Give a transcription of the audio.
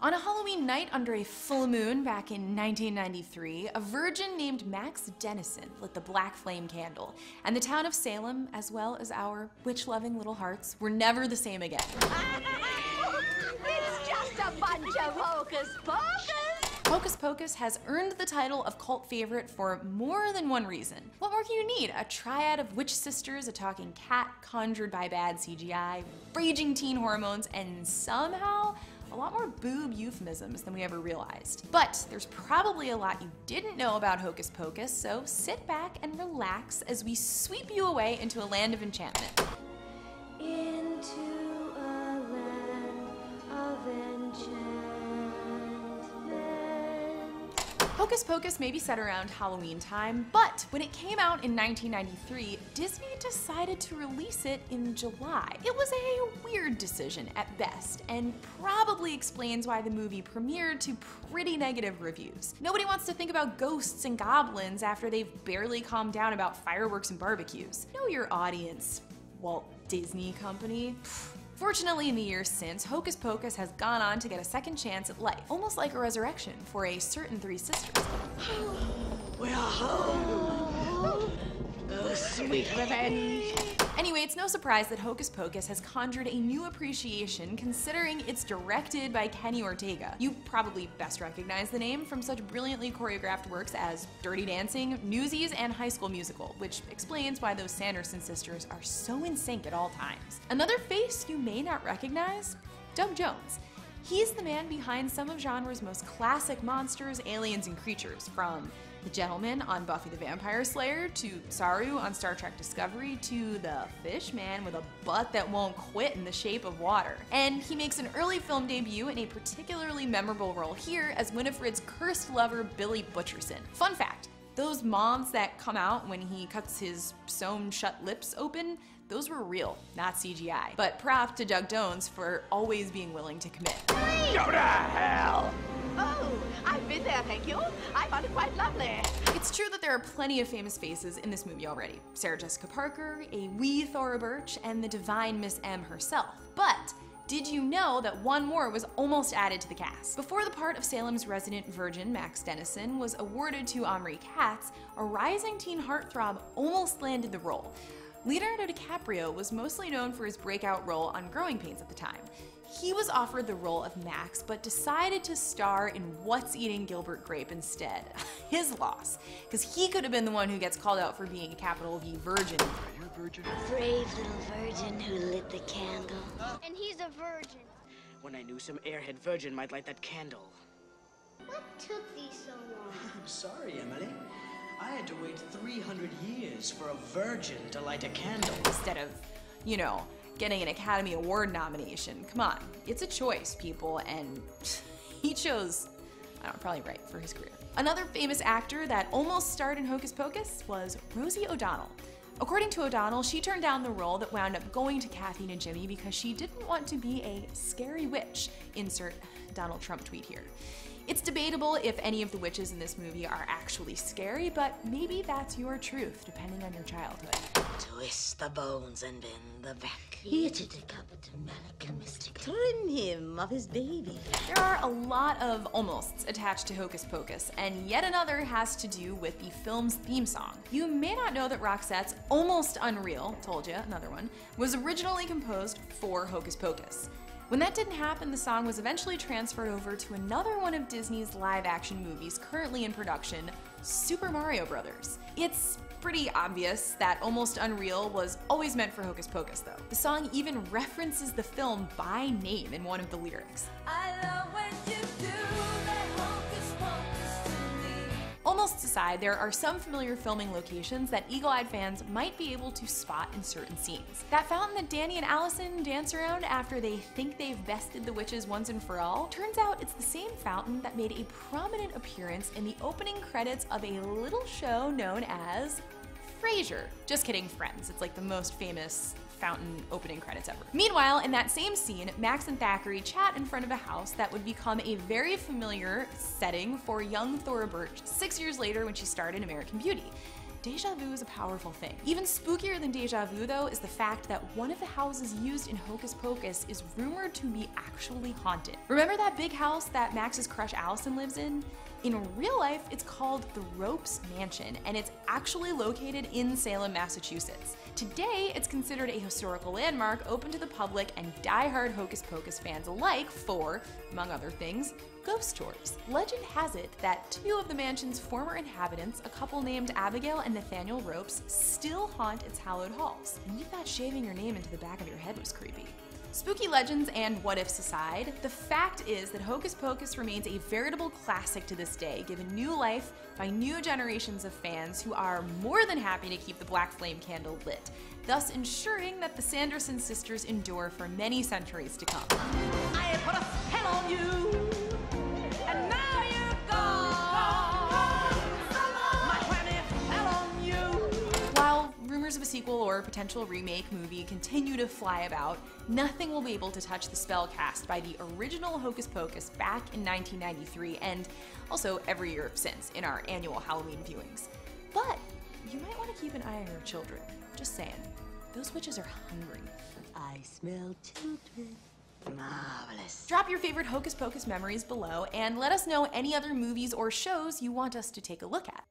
On a Halloween night under a full moon back in 1993, a virgin named Max Dennison lit the black flame candle, and the town of Salem, as well as our witch-loving little hearts, were never the same again. It's just a bunch of hocus pocus! Hocus Pocus has earned the title of cult favorite for more than one reason. What more can you need? A triad of witch sisters, a talking cat conjured by bad CGI, raging teen hormones, and somehow a lot more boob euphemisms than we ever realized. But there's probably a lot you didn't know about Hocus Pocus, so sit back and relax as we sweep you away into a land of enchantment. Into a land of enchantment. Hocus Pocus may be set around Halloween time, but when it came out in 1993, Disney decided to release it in July. It was a weird decision at best, and probably explains why the movie premiered to pretty negative reviews. Nobody wants to think about ghosts and goblins after they've barely calmed down about fireworks and barbecues. Know your audience, Walt Disney Company. Fortunately, in the years since, Hocus Pocus has gone on to get a second chance at life, almost like a resurrection for a certain three sisters. We're home! Oh, sweet revenge! Anyway, it's no surprise that Hocus Pocus has conjured a new appreciation considering it's directed by Kenny Ortega. You probably best recognize the name from such brilliantly choreographed works as Dirty Dancing, Newsies, and High School Musical, which explains why those Sanderson sisters are so in sync at all times. Another face you may not recognize? Doug Jones. He's the man behind some of genre's most classic monsters, aliens, and creatures, from The Gentleman on Buffy the Vampire Slayer, to Saru on Star Trek Discovery, to the fish man with a butt that won't quit in The Shape of Water. And he makes an early film debut in a particularly memorable role here as Winifred's cursed lover, Billy Butcherson. Fun fact, those moths that come out when he cuts his sewn shut lips open, those were real, not CGI. But props to Doug Jones for always being willing to commit. Go to hell! Oh, I've been there, thank you. I found it quite lovely. It's true that there are plenty of famous faces in this movie already. Sarah Jessica Parker, a wee Thora Birch, and the divine Miss M herself. But did you know that one more was almost added to the cast? Before the part of Salem's resident virgin, Max Dennison, was awarded to Omri Katz, a rising teen heartthrob almost landed the role. Leonardo DiCaprio was mostly known for his breakout role on Growing Pains at the time. He was offered the role of Max, but decided to star in What's Eating Gilbert Grape instead. His loss, because he could have been the one who gets called out for being a capital V virgin. Are you a virgin? Brave little virgin who lit the candle. And he's a virgin. When I knew some airhead virgin might light that candle. What took thee so long? I'm sorry, Emily. I had to wait 300 years for a virgin to light a candle. Instead of, you know, getting an Academy Award nomination. Come on, it's a choice, people, and he chose, I don't know, probably right for his career. Another famous actor that almost starred in Hocus Pocus was Rosie O'Donnell. According to O'Donnell, she turned down the role that wound up going to Kathy and Jimmy because she didn't want to be a scary witch. Insert Donald Trump tweet here. It's debatable if any of the witches in this movie are actually scary, but maybe that's your truth, depending on your childhood. Twist the bones and bend the back. Here to decapit Malika Mystic. Trim him of his baby. There are a lot of almosts attached to Hocus Pocus, and yet another has to do with the film's theme song. You may not know that Roxette's Almost Unreal, told you, another one, was originally composed for Hocus Pocus. When that didn't happen, the song was eventually transferred over to another one of Disney's live-action movies currently in production, Super Mario Bros. It's pretty obvious that Almost Unreal was always meant for Hocus Pocus, though. The song even references the film by name in one of the lyrics. I love when you do that hocus pocus to me. Almost aside, there are some familiar filming locations that eagle-eyed fans might be able to spot in certain scenes. That fountain that Danny and Allison dance around after they think they've bested the witches once and for all, turns out it's the same fountain that made a prominent appearance in the opening credits of a little show known as Frasier. Just kidding, Friends. It's like the most famous fountain opening credits ever. Meanwhile, in that same scene, Max and Thackeray chat in front of a house that would become a very familiar setting for young Thora Birch 6 years later when she starred in American Beauty. Deja vu is a powerful thing. Even spookier than deja vu, though, is the fact that one of the houses used in Hocus Pocus is rumored to be actually haunted. Remember that big house that Max's crush Allison lives in? In real life, it's called the Ropes Mansion, and it's actually located in Salem, Massachusetts. Today, it's considered a historical landmark open to the public and die-hard Hocus Pocus fans alike for, among other things, ghost tours. Legend has it that two of the mansion's former inhabitants, a couple named Abigail and Nathaniel Ropes, still haunt its hallowed halls. And you thought shaving your name into the back of your head was creepy. Spooky legends and what-ifs aside, the fact is that Hocus Pocus remains a veritable classic to this day, given new life by new generations of fans who are more than happy to keep the black flame candle lit, thus ensuring that the Sanderson sisters endure for many centuries to come. I put a spell on you, and now you're gone. My planet fell on you. While rumors of a sequel or potential remake movie continue to fly about, nothing will be able to touch the spell cast by the original Hocus Pocus back in 1993 and also every year since in our annual Halloween viewings. But you might want to keep an eye on your children. Just saying. Those witches are hungry. I smell children. Marvelous. Drop your favorite Hocus Pocus memories below and let us know any other movies or shows you want us to take a look at.